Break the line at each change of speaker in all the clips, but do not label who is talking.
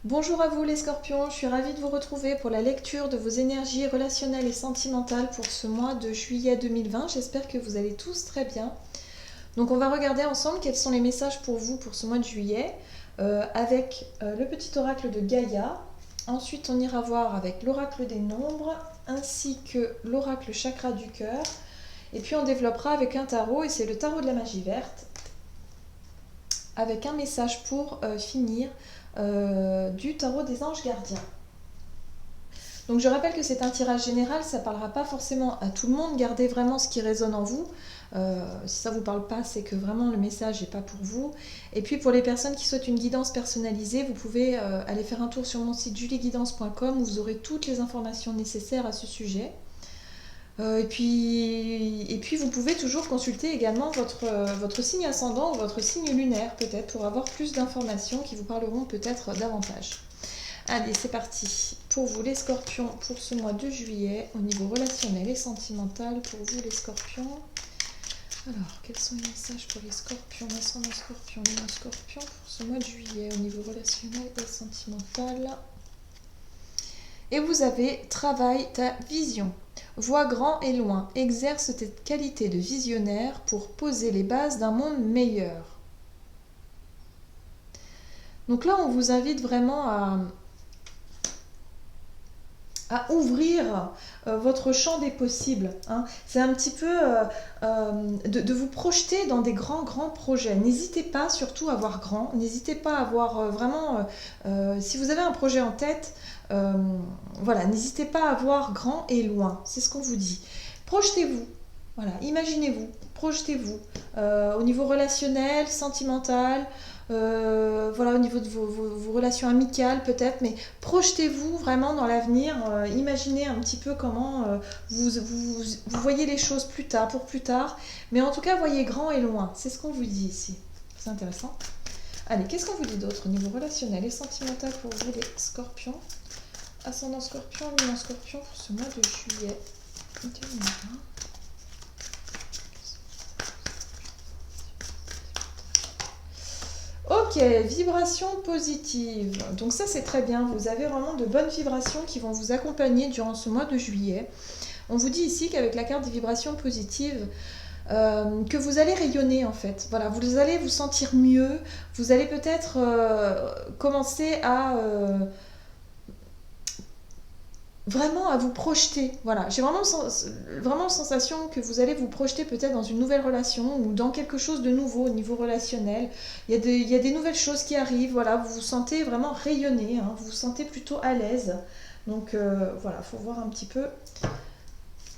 Bonjour à vous les scorpions, je suis ravie de vous retrouver pour la lecture de vos énergies relationnelles et sentimentales pour ce mois de juillet 2020. J'espère que vous allez tous très bien. Donc on va regarder ensemble quels sont les messages pour vous pour ce mois de juillet avec le petit oracle de Gaïa. Ensuite on ira voir avec l'oracle des nombres ainsi que l'oracle chakra du cœur. Et puis on développera avec un tarot et c'est le tarot de la magie verte avec un message pour finir du tarot des anges gardiens. Donc je rappelle que c'est un tirage général, ça ne parlera pas forcément à tout le monde, gardez vraiment ce qui résonne en vous. Si ça ne vous parle pas, c'est que vraiment le message n'est pas pour vous. Et puis pour les personnes qui souhaitent une guidance personnalisée, vous pouvez aller faire un tour sur mon site julieguidance.com où vous aurez toutes les informations nécessaires à ce sujet. Et puis vous pouvez toujours consulter également votre signe ascendant ou votre signe lunaire peut-être pour avoir plus d'informations qui vous parleront peut-être davantage. Allez, c'est parti. Pour vous les scorpions, pour ce mois de juillet, au niveau relationnel et sentimental, pour vous les scorpions. Alors, quels sont les messages pour les scorpions, l'ascendant scorpion, les non-scorpions pour ce mois de juillet, au niveau relationnel et sentimental. Et vous avez travaille ta vision. Vois grand et loin, exerce tes qualités de visionnaire pour poser les bases d'un monde meilleur. Donc là, on vous invite vraiment à ouvrir votre champ des possibles. Hein. C'est un petit peu de vous projeter dans des grands projets. N'hésitez pas surtout à voir grand, n'hésitez pas à voir vraiment, si vous avez un projet en tête, voilà, n'hésitez pas à voir grand et loin, c'est ce qu'on vous dit. Projetez-vous, voilà, imaginez-vous, projetez-vous au niveau relationnel, sentimental, voilà, au niveau de vos relations amicales peut-être, mais projetez-vous vraiment dans l'avenir, imaginez un petit peu comment vous voyez les choses plus tard, pour plus tard, mais en tout cas voyez grand et loin, c'est ce qu'on vous dit ici, c'est intéressant. Allez, qu'est-ce qu'on vous dit d'autre au niveau relationnel et sentimental pour vous les scorpions? Ascendant scorpion, lumière scorpion pour ce mois de juillet 2020. Ok, vibration positive. Donc ça c'est très bien, vous avez vraiment de bonnes vibrations qui vont vous accompagner durant ce mois de juillet. On vous dit ici qu'avec la carte des vibrations positives, que vous allez rayonner en fait. Voilà, vous allez vous sentir mieux, vous allez peut-être commencer à... vraiment à vous projeter, voilà, j'ai vraiment la sensation que vous allez vous projeter peut-être dans une nouvelle relation ou dans quelque chose de nouveau au niveau relationnel, il y a des nouvelles choses qui arrivent, voilà, vous vous sentez vraiment rayonner, hein, vous vous sentez plutôt à l'aise, donc voilà, il faut voir un petit peu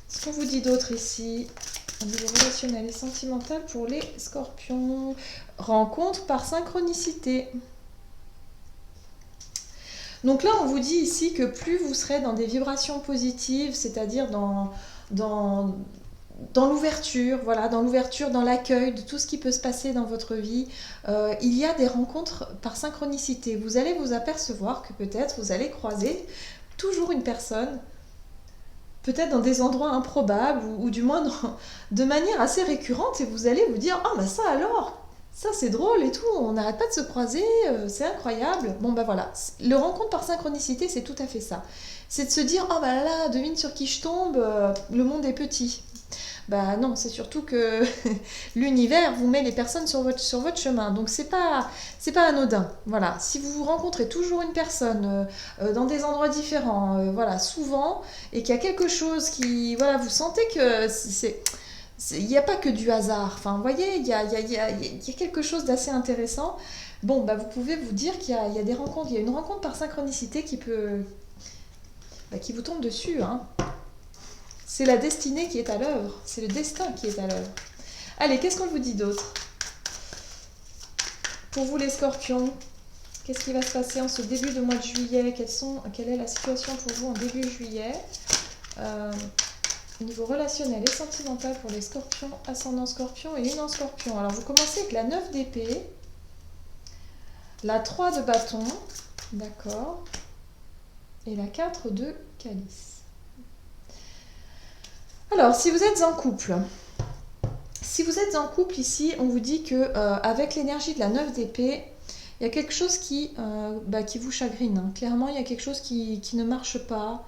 ce qu'on vous dit d'autre ici, au niveau relationnel et sentimental pour les scorpions, rencontre par synchronicité. Donc là, on vous dit ici que plus vous serez dans des vibrations positives, c'est-à-dire dans l'ouverture, voilà, dans l'ouverture, dans l'accueil de tout ce qui peut se passer dans votre vie, il y a des rencontres par synchronicité. Vous allez vous apercevoir que peut-être vous allez croiser toujours une personne, peut-être dans des endroits improbables ou du moins de manière assez récurrente et vous allez vous dire « Ah, bah ça alors !» Ça c'est drôle et tout, on n'arrête pas de se croiser, c'est incroyable. Bon bah voilà, le rencontre par synchronicité c'est tout à fait ça. C'est de se dire, oh bah là, devine sur qui je tombe, le monde est petit. Bah non, c'est surtout que l'univers vous met les personnes sur votre chemin, donc c'est pas anodin. Voilà, si vous rencontrez toujours une personne dans des endroits différents, voilà, souvent, et qu'il y a quelque chose qui, voilà, vous sentez que il n'y a pas que du hasard. Enfin, vous voyez, il y a quelque chose d'assez intéressant. Bon, bah, vous pouvez vous dire qu'il y a des rencontres, il y a une rencontre par synchronicité qui peut, qui vous tombe dessus. Hein. C'est la destinée qui est à l'œuvre, c'est le destin qui est à l'œuvre. Allez, qu'est-ce qu'on vous dit d'autre? Pour vous les scorpions, qu'est-ce qui va se passer en ce début de mois de juillet? Quelle est la situation pour vous en début juillet? Au niveau relationnel et sentimental pour les scorpions, ascendant scorpion et lunan scorpion. Alors vous commencez avec la 9 d'épée, la 3 de bâton, d'accord, et la 4 de calice. Alors si vous êtes en couple, ici on vous dit que avec l'énergie de la 9 d'épée, il y a quelque chose qui vous chagrine, hein. Clairement, il y a quelque chose qui ne marche pas.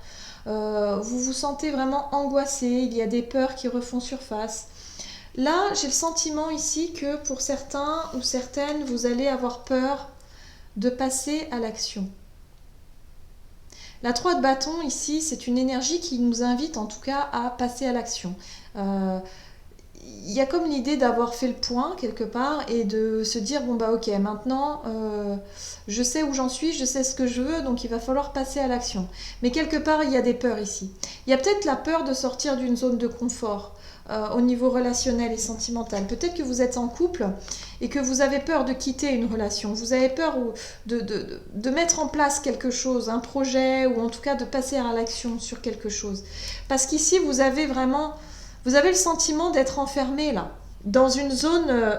Vous vous sentez vraiment angoissé, il y a des peurs qui refont surface. Là, j'ai le sentiment ici que pour certains ou certaines, vous allez avoir peur de passer à l'action. La 3 de bâton ici, c'est une énergie qui nous invite en tout cas à passer à l'action. Il y a comme l'idée d'avoir fait le point quelque part et de se dire bon bah ok, maintenant je sais où j'en suis, je sais ce que je veux, donc il va falloir passer à l'action. Mais quelque part il y a des peurs ici. Il y a peut-être la peur de sortir d'une zone de confort au niveau relationnel et sentimental. Peut-être que vous êtes en couple et que vous avez peur de quitter une relation. Vous avez peur de mettre en place quelque chose, un projet, ou en tout cas de passer à l'action sur quelque chose. Parce qu'ici vous avez le sentiment d'être enfermé là, dans une zone,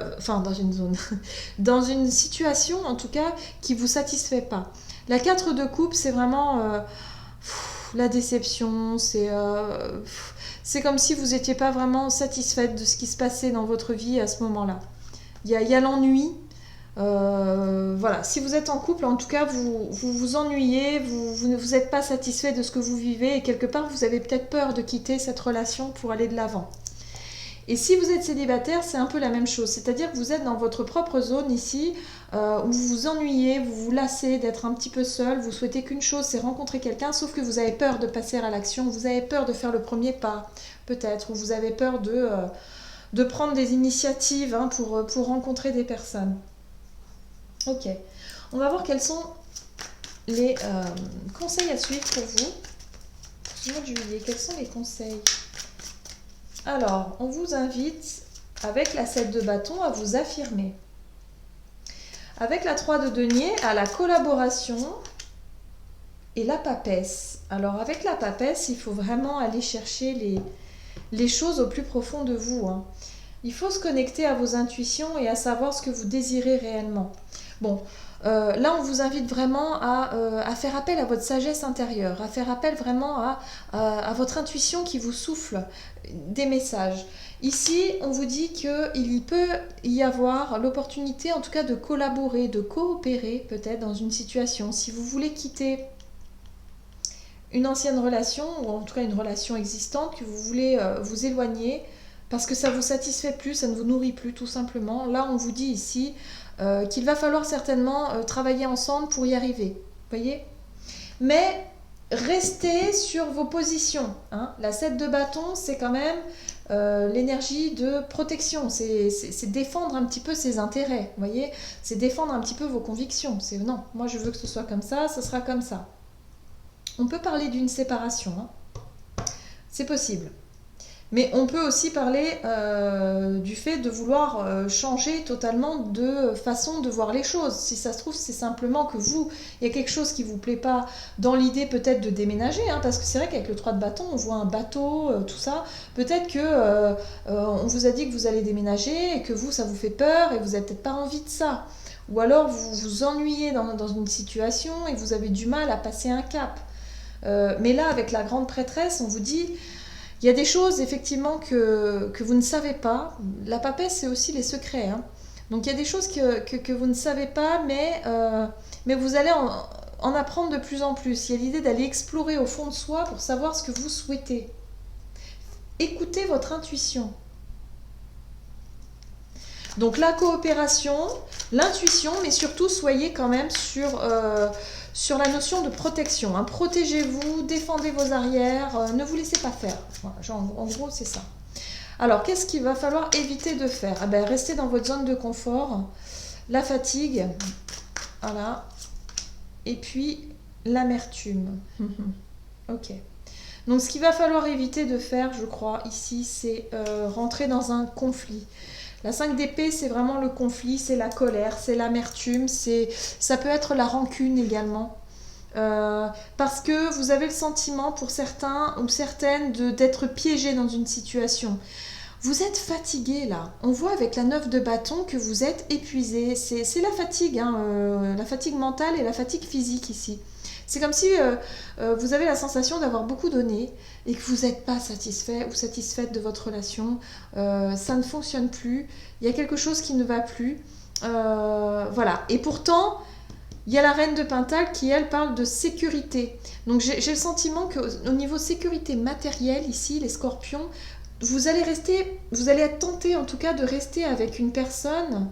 dans une situation en tout cas qui ne vous satisfait pas. La 4 de coupe, c'est vraiment la déception, c'est comme si vous n'étiez pas vraiment satisfaite de ce qui se passait dans votre vie à ce moment-là. Il y a l'ennui. Voilà, si vous êtes en couple, en tout cas, vous vous ennuyez, vous ne vous êtes pas satisfait de ce que vous vivez et quelque part, vous avez peut-être peur de quitter cette relation pour aller de l'avant. Et si vous êtes célibataire, c'est un peu la même chose. C'est-à-dire que vous êtes dans votre propre zone ici, où vous vous ennuyez, vous vous lassez d'être un petit peu seul, vous souhaitez qu'une chose, c'est rencontrer quelqu'un, sauf que vous avez peur de passer à l'action, vous avez peur de faire le premier pas, peut-être, ou vous avez peur de prendre des initiatives pour rencontrer des personnes. Ok, on va voir quels sont les conseils à suivre pour vous. Pour le mois de juillet, quels sont les conseils ? Alors, on vous invite, avec la 7 de bâton, à vous affirmer. Avec la 3 de denier, à la collaboration et la papesse. Alors, avec la papesse, il faut vraiment aller chercher les choses au plus profond de vous, hein. Il faut se connecter à vos intuitions et à savoir ce que vous désirez réellement. Bon, là, on vous invite vraiment à faire appel à votre sagesse intérieure, à faire appel vraiment à votre intuition qui vous souffle des messages. Ici, on vous dit qu'il peut y avoir l'opportunité, en tout cas, de collaborer, de coopérer peut-être dans une situation. Si vous voulez quitter une ancienne relation, ou en tout cas une relation existante, que vous voulez vous éloigner, parce que ça ne vous satisfait plus, ça ne vous nourrit plus tout simplement. Là, on vous dit ici qu'il va falloir certainement travailler ensemble pour y arriver. Voyez ? Mais restez sur vos positions, hein. La 7 de bâton, c'est quand même l'énergie de protection. C'est défendre un petit peu ses intérêts. Voyez ? C'est défendre un petit peu vos convictions. C'est non, moi je veux que ce soit comme ça sera comme ça. On peut parler d'une séparation, hein. C'est possible. Mais on peut aussi parler du fait de vouloir changer totalement de façon de voir les choses. Si ça se trouve, c'est simplement que vous, il y a quelque chose qui ne vous plaît pas dans l'idée peut-être de déménager, hein, parce que c'est vrai qu'avec le 3 de bâton, on voit un bateau, tout ça. Peut-être que on vous a dit que vous allez déménager et que vous, ça vous fait peur et vous n'avez peut-être pas envie de ça. Ou alors vous vous ennuyez dans une situation et vous avez du mal à passer un cap. Mais là, avec la grande prêtresse, on vous dit... Il y a des choses, effectivement, que vous ne savez pas. La papesse, c'est aussi les secrets, hein. Donc, il y a des choses que vous ne savez pas, mais vous allez en apprendre de plus en plus. Il y a l'idée d'aller explorer au fond de soi pour savoir ce que vous souhaitez. Écoutez votre intuition. Donc, la coopération, l'intuition, mais surtout, soyez quand même sur la notion de protection, hein. Protégez-vous, défendez vos arrières, ne vous laissez pas faire. Voilà, en gros, c'est ça. Alors, qu'est-ce qu'il va falloir éviter de faire ? Restez dans votre zone de confort, la fatigue, voilà, et puis l'amertume. Ok. Donc, ce qu'il va falloir éviter de faire, je crois, ici, c'est rentrer dans un conflit. La 5 d'épée, c'est vraiment le conflit, c'est la colère, c'est l'amertume, ça peut être la rancune également. Parce que vous avez le sentiment pour certains ou certaines d'être piégés dans une situation. Vous êtes fatigué là. On voit avec la 9 de bâton que vous êtes épuisé. C'est la fatigue, hein, la fatigue mentale et la fatigue physique ici. C'est comme si vous avez la sensation d'avoir beaucoup donné et que vous n'êtes pas satisfait ou satisfaite de votre relation. Ça ne fonctionne plus. Il y a quelque chose qui ne va plus. Voilà. Et pourtant, il y a la reine de Pentacle qui, elle, parle de sécurité. Donc j'ai le sentiment qu'au niveau sécurité matérielle, ici, les scorpions, vous allez être tenté en tout cas de rester avec une personne,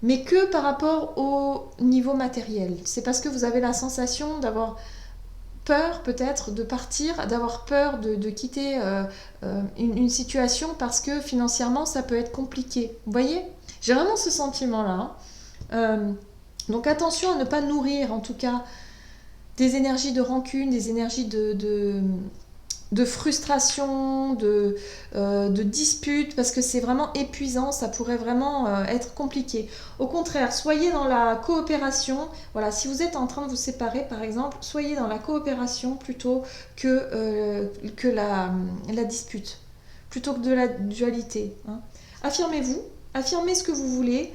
mais que par rapport au niveau matériel. C'est parce que vous avez la sensation d'avoir peur peut-être de partir, d'avoir peur de quitter une situation parce que financièrement ça peut être compliqué. Vous voyez? J'ai vraiment ce sentiment-là. Donc attention à ne pas nourrir en tout cas des énergies de rancune, des énergies de frustration, de dispute, parce que c'est vraiment épuisant, ça pourrait vraiment être compliqué. Au contraire, soyez dans la coopération. Voilà, si vous êtes en train de vous séparer, par exemple, soyez dans la coopération plutôt que la dispute, plutôt que de la dualité. Hein. Affirmez-vous, affirmez ce que vous voulez,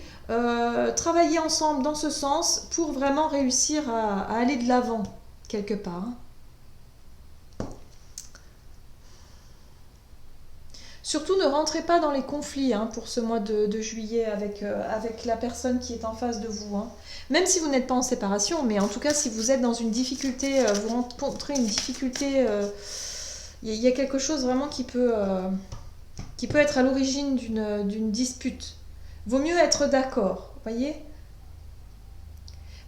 travaillez ensemble dans ce sens pour vraiment réussir à aller de l'avant, quelque part. Hein. Surtout, ne rentrez pas dans les conflits pour ce mois de juillet avec la personne qui est en face de vous. Hein. Même si vous n'êtes pas en séparation, mais en tout cas, si vous êtes dans une difficulté, vous rencontrez une difficulté, il y a quelque chose vraiment qui peut être à l'origine d'une dispute. Vaut mieux être d'accord, voyez ?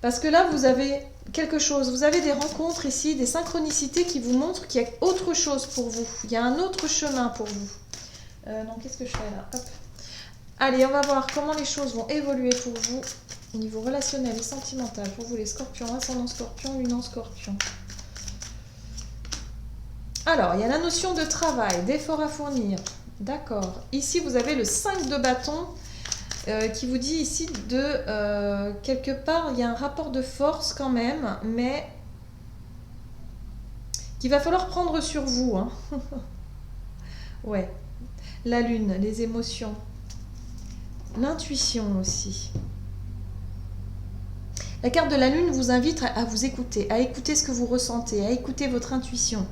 Parce que là, vous avez quelque chose, vous avez des rencontres ici, des synchronicités qui vous montrent qu'il y a autre chose pour vous. Il y a un autre chemin pour vous. Donc, qu'est-ce que je fais là? Hop. Allez, on va voir comment les choses vont évoluer pour vous au niveau relationnel et sentimental. Pour vous, les scorpions, ascendant scorpion, lune en scorpion. Alors, il y a la notion de travail, d'effort à fournir. D'accord. Ici, vous avez le 5 de bâton qui vous dit ici de... quelque part, il y a un rapport de force quand même, mais qu'il va falloir prendre sur vous. Hein. Ouais. La lune, les émotions. L'intuition aussi. La carte de la lune vous invite à vous écouter, à écouter ce que vous ressentez, à écouter votre intuition.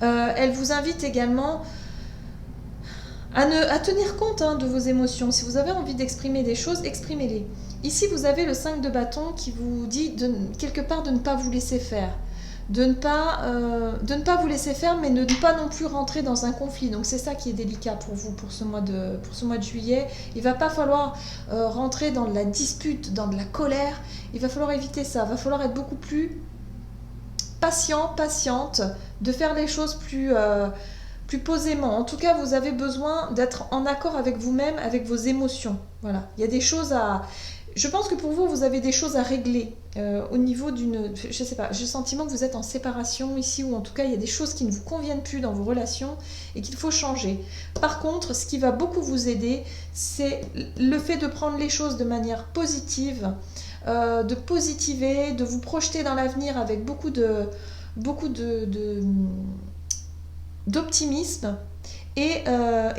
Elle vous invite également à tenir compte de vos émotions. Si vous avez envie d'exprimer des choses, exprimez-les. Ici, vous avez le 5 de bâton qui vous dit quelque part de ne pas vous laisser faire. De ne pas vous laisser faire, mais de ne pas non plus rentrer dans un conflit. Donc c'est ça qui est délicat pour vous, pour ce mois de juillet. Il ne va pas falloir rentrer dans de la dispute, dans de la colère. Il va falloir éviter ça. Il va falloir être beaucoup plus patiente, de faire les choses plus posément. En tout cas, vous avez besoin d'être en accord avec vous-même, avec vos émotions. Voilà. Il y a des choses à... Je pense que pour vous, vous avez des choses à régler au niveau d'une... Je sais pas, j'ai le sentiment que vous êtes en séparation ici, ou en tout cas, il y a des choses qui ne vous conviennent plus dans vos relations et qu'il faut changer. Par contre, ce qui va beaucoup vous aider, c'est le fait de prendre les choses de manière positive, de positiver, de vous projeter dans l'avenir avec beaucoup d'optimisme. Et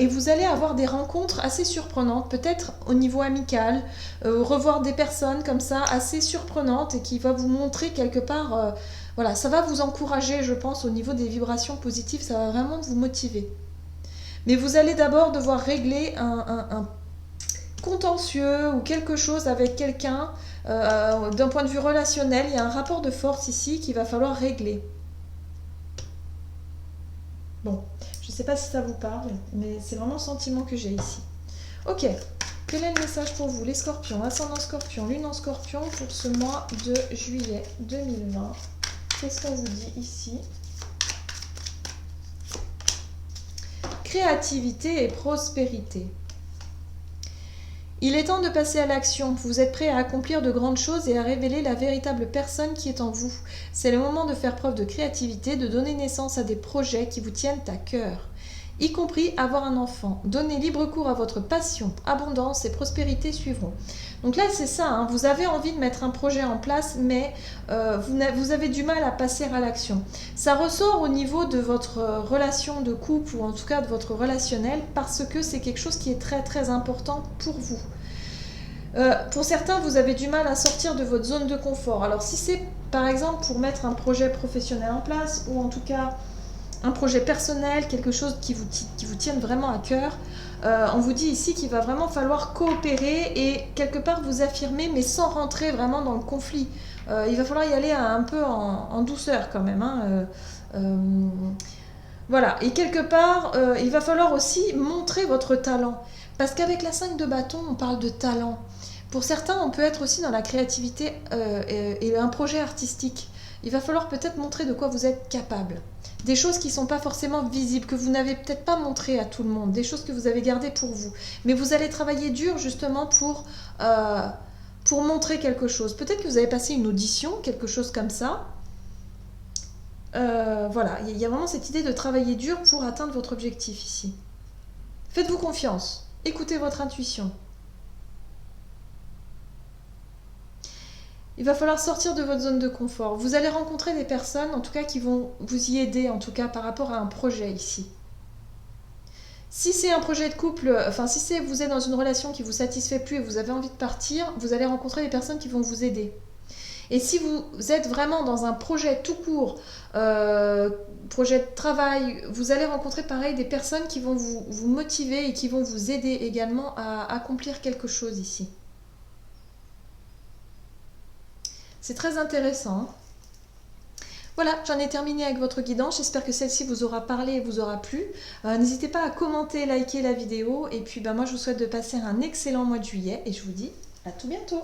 vous allez avoir des rencontres assez surprenantes, peut-être au niveau amical, revoir des personnes comme ça assez surprenantes et qui va vous montrer quelque part, voilà, ça va vous encourager, je pense, au niveau des vibrations positives, ça va vraiment vous motiver. Mais vous allez d'abord devoir régler un contentieux ou quelque chose avec quelqu'un, d'un point de vue relationnel, il y a un rapport de force ici qu'il va falloir régler. Bon. Je ne sais pas si ça vous parle, mais c'est vraiment le sentiment que j'ai ici. Ok, quel est le message pour vous, les scorpions, ascendant scorpion, lune en scorpion, pour ce mois de juillet 2020? Qu'est-ce qu'on vous dit ici? Créativité et prospérité. Il est temps de passer à l'action. Vous êtes prêt à accomplir de grandes choses et à révéler la véritable personne qui est en vous. C'est le moment de faire preuve de créativité, de donner naissance à des projets qui vous tiennent à cœur, y compris avoir un enfant. Donnez libre cours à votre passion. Abondance et prospérité suivront. Donc là, c'est ça. Vous avez envie de mettre un projet en place, mais vous avez du mal à passer à l'action. Ça ressort au niveau de votre relation de couple, ou en tout cas de votre relationnel, parce que c'est quelque chose qui est très très important pour vous. Pour certains, vous avez du mal à sortir de votre zone de confort. Alors si c'est par exemple pour mettre un projet professionnel en place, ou en tout cas un projet personnel, quelque chose qui vous tienne vraiment à cœur, on vous dit ici qu'il va vraiment falloir coopérer et quelque part vous affirmer, mais sans rentrer vraiment dans le conflit. Il va falloir y aller un peu en douceur quand même, hein. Voilà, et quelque part, il va falloir aussi montrer votre talent. Parce qu'avec la 5 de bâton, on parle de talent. Pour certains, on peut être aussi dans la créativité et un projet artistique. Il va falloir peut-être montrer de quoi vous êtes capable. Des choses qui ne sont pas forcément visibles, que vous n'avez peut-être pas montré à tout le monde, des choses que vous avez gardées pour vous. Mais vous allez travailler dur justement pour montrer quelque chose. Peut-être que vous avez passé une audition, quelque chose comme ça. Voilà, il y a vraiment cette idée de travailler dur pour atteindre votre objectif ici. Faites-vous confiance, écoutez votre intuition. Il va falloir sortir de votre zone de confort. Vous allez rencontrer des personnes, en tout cas, qui vont vous y aider, en tout cas, par rapport à un projet ici. Si c'est un projet de couple, enfin, si vous êtes dans une relation qui ne vous satisfait plus et vous avez envie de partir, vous allez rencontrer des personnes qui vont vous aider. Et si vous êtes vraiment dans un projet tout court, projet de travail, vous allez rencontrer pareil des personnes qui vont vous motiver et qui vont vous aider également à accomplir quelque chose ici. C'est très intéressant. Voilà, j'en ai terminé avec votre guidance. J'espère que celle-ci vous aura parlé et vous aura plu. N'hésitez pas à commenter, liker la vidéo. Et puis moi, je vous souhaite de passer un excellent mois de juillet. Et je vous dis à tout bientôt.